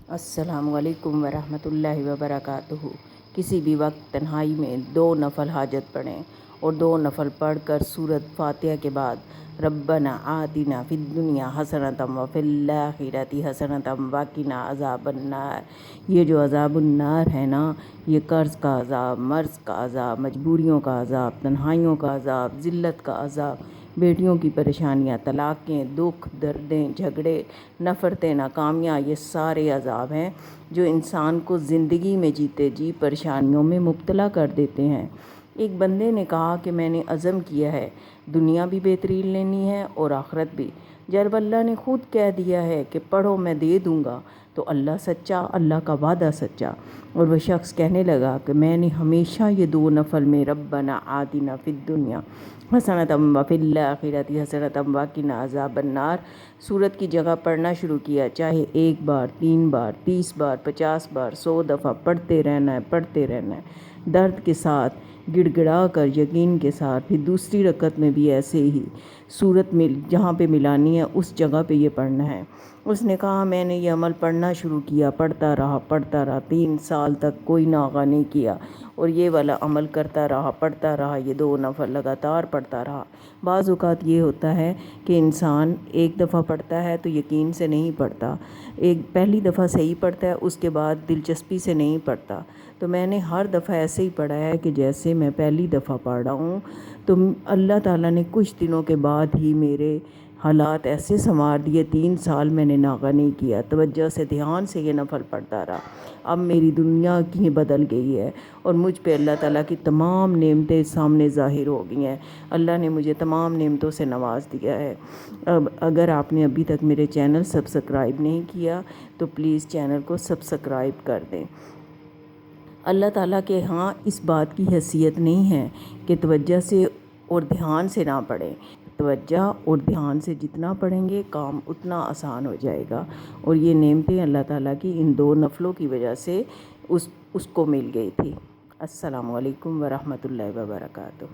السلام علیکم ورحمۃ اللہ وبرکاتہ۔ کسی بھی وقت تنہائی میں 2 نفل حاجت پڑھیں اور 2 نفل پڑھ کر سورۃ فاتحہ کے بعد ربنا آتنا فی الدنیا حسنۃ وفی الآخرۃ حسنۃ وقنا عذاب النار۔ یہ جو عذاب النار ہے نا، یہ قرض کا عذاب، مرض کا عذاب، مجبوریوں کا عذاب، تنہائیوں کا عذاب، ذلت کا عذاب، بیٹیوں کی پریشانیاں، طلاقیں، دکھ، دردیں، جھگڑے، نفرتیں، ناکامیاں، یہ سارے عذاب ہیں جو انسان کو زندگی میں جیتے جی پریشانیوں میں مبتلا کر دیتے ہیں۔ ایک بندے نے کہا کہ میں نے عزم کیا ہے دنیا بھی بہترین لینی ہے اور آخرت بھی۔ جب اللہ نے خود کہہ دیا ہے کہ پڑھو میں دے دوں گا، تو اللہ سچا، اللہ کا وعدہ سچا۔ اور وہ شخص کہنے لگا کہ میں نے ہمیشہ یہ 2 نفل میں ربنا آتنا فی الدنیا حسنۃ وفی الآخرۃ حسنۃ وقنا عذاب النار سورت کی جگہ پڑھنا شروع کیا، چاہے 1 بار، 3 بار، 30 بار، 50 بار، 100 دفعہ پڑھتے رہنا ہے، پڑھتے رہنا ہے، درد کے ساتھ، گڑ گڑا کر، یقین کے ساتھ۔ پھر دوسری رکعت میں بھی ایسے ہی سورت میں جہاں پہ ملانی ہے اس جگہ پہ یہ پڑھنا ہے۔ اس نے کہا میں نے یہ عمل پڑھنا شروع کیا، پڑھتا رہا 3 سال تک کوئی ناغہ نہیں کیا، اور یہ والا عمل کرتا رہا، پڑھتا رہا، یہ 2 نفل لگاتار پڑھتا رہا۔ بعض اوقات یہ ہوتا ہے کہ انسان ایک دفعہ پڑھتا ہے تو یقین سے نہیں پڑھتا، پہلی دفعہ صحیح پڑھتا ہے، اس کے بعد دلچسپی سے نہیں پڑھتا۔ تو میں نے ہر دفعہ ایسے ہی پڑھا ہے کہ جیسے میں پہلی دفعہ پڑھ رہا ہوں، تو اللہ تعالیٰ نے کچھ دنوں کے بعد ہی میرے حالات ایسے سنوار دیے۔ 3 سال میں نے ناغہ نہیں کیا، توجہ سے، دھیان سے یہ نفل پڑھتا رہا۔ اب میری دنیا کی بدل گئی ہے اور مجھ پہ اللہ تعالیٰ کی تمام نعمتیں سامنے ظاہر ہو گئی ہیں۔ اللہ نے مجھے تمام نعمتوں سے نواز دیا ہے۔ اب اگر آپ نے ابھی تک میرے چینل سبسکرائب نہیں کیا تو پلیز چینل کو سبسکرائب کر دیں۔ اللہ تعالیٰ کے ہاں اس بات کی حیثیت نہیں ہے کہ توجہ سے اور دھیان سے نہ پڑھیں۔ توجہ اور دھیان سے جتنا پڑھیں گے کام اتنا آسان ہو جائے گا، اور یہ نعمتیں اللہ تعالیٰ کی ان 2 نفلوں کی وجہ سے اس کو مل گئی تھی۔ السلام علیکم ورحمۃ اللہ وبرکاتہ۔